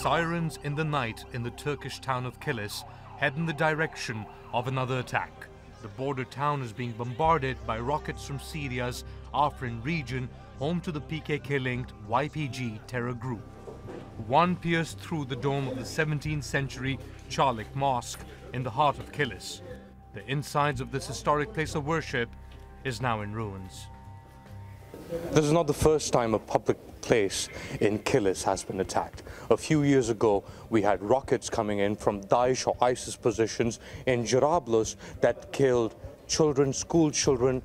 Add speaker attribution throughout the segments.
Speaker 1: Sirens in the night in the Turkish town of Kilis head in the direction of another attack. The border town is being bombarded by rockets from Syria's Afrin region, home to the PKK-linked YPG terror group. One pierced through the dome of the 17th century Charlik Mosque in the heart of Kilis. The insides of this historic place of worship is now in ruins.
Speaker 2: This is not the first time a public place in Kilis has been attacked. A few years ago, we had rockets coming in from Daesh or ISIS positions in Jarablus that killed children, school children.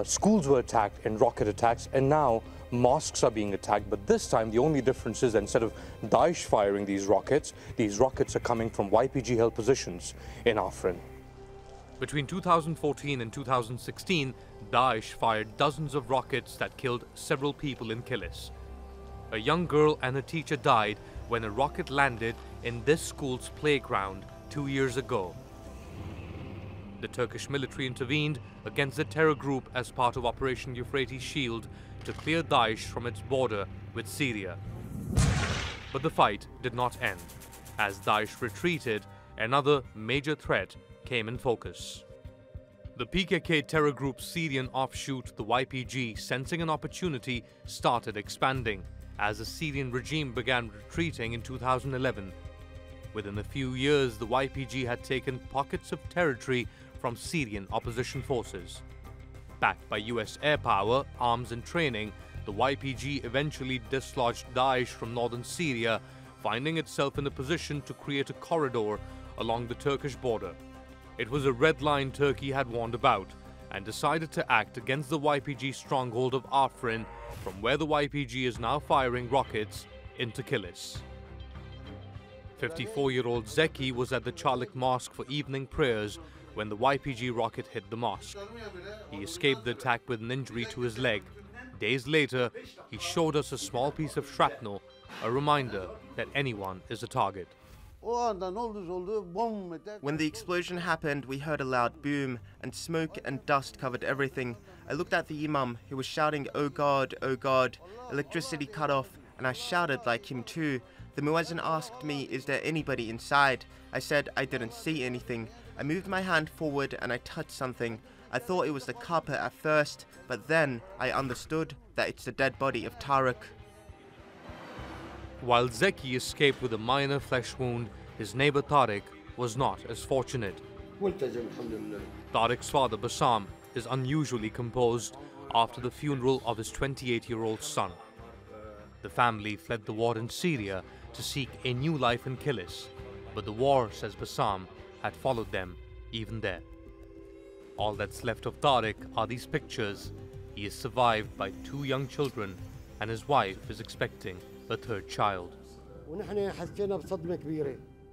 Speaker 2: Schools were attacked in rocket attacks, and now mosques are being attacked. But this time, the only difference is that instead of Daesh firing these rockets are coming from YPG-held positions in Afrin.
Speaker 1: Between 2014 and 2016, Daesh fired dozens of rockets that killed several people in Kilis. A young girl and a teacher died when a rocket landed in this school's playground 2 years ago. The Turkish military intervened against the terror group as part of Operation Euphrates Shield to clear Daesh from its border with Syria. But the fight did not end. As Daesh retreated, another major threat came in focus. The PKK terror group's Syrian offshoot, the YPG, sensing an opportunity, started expanding as the Syrian regime began retreating in 2011. Within a few years, the YPG had taken pockets of territory from Syrian opposition forces. Backed by US air power, arms and training, the YPG eventually dislodged Daesh from northern Syria, finding itself in a position to create a corridor along the Turkish border. It was a red line Turkey had warned about and decided to act against the YPG stronghold of Afrin, from where the YPG is now firing rockets into Kilis. 54-year-old Zeki was at the Charlik Mosque for evening prayers when the YPG rocket hit the mosque. He escaped the attack with an injury to his leg. Days later, he showed us a small piece of shrapnel, a reminder that anyone is a target.
Speaker 3: When the explosion happened, we heard a loud boom, and smoke and dust covered everything. I looked at the imam, who was shouting, "Oh God, oh God." Electricity cut off, and I shouted like him too. The muezzin asked me, "Is there anybody inside?" I said I didn't see anything. I moved my hand forward and I touched something. I thought it was the carpet at first, but then I understood that it's the dead body of Tariq.
Speaker 1: While Zeki escaped with a minor flesh wound, his neighbor Tariq was not as fortunate. Tariq's father Bassam is unusually composed after the funeral of his 28-year-old son. The family fled the war in Syria to seek a new life in Kilis, but the war, says Bassam, had followed them even there. All that's left of Tariq are these pictures. He is survived by 2 young children, and his wife is expecting a 3rd child.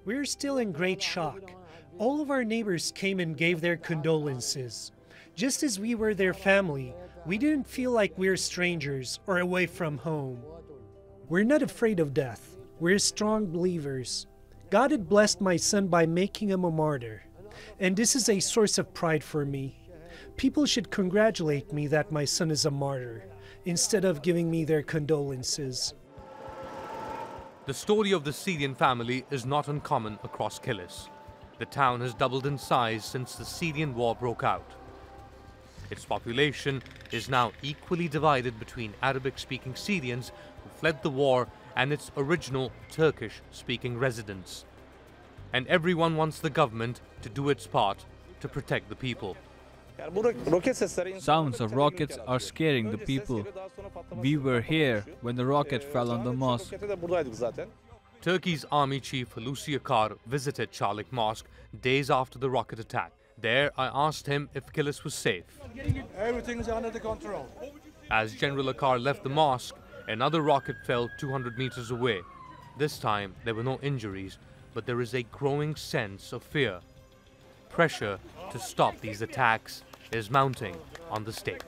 Speaker 4: We're still in great shock. All of our neighbors came and gave their condolences. Just as we were their family, we didn't feel like we're strangers or away from home. We're not afraid of death. We're strong believers. God had blessed my son by making him a martyr, and this is a source of pride for me. People should congratulate me that my son is a martyr, instead of giving me their condolences.
Speaker 1: The story of the Syrian family is not uncommon across Kilis. The town has doubled in size since the Syrian war broke out. Its population is now equally divided between Arabic-speaking Syrians who fled the war and its original Turkish-speaking residents. And everyone wants the government to do its part to protect the people.
Speaker 5: Sounds of rockets are scaring the people. We were here when the rocket fell on the mosque.
Speaker 1: Turkey's army chief Hulusi Akar visited Charlik Mosque days after the rocket attack. There, I asked him if Kilis was safe.
Speaker 6: Everything is under the control.
Speaker 1: As General Akar left the mosque, another rocket fell 200 meters away. This time, there were no injuries, but there is a growing sense of fear. Pressure to stop these attacks is mounting on the state.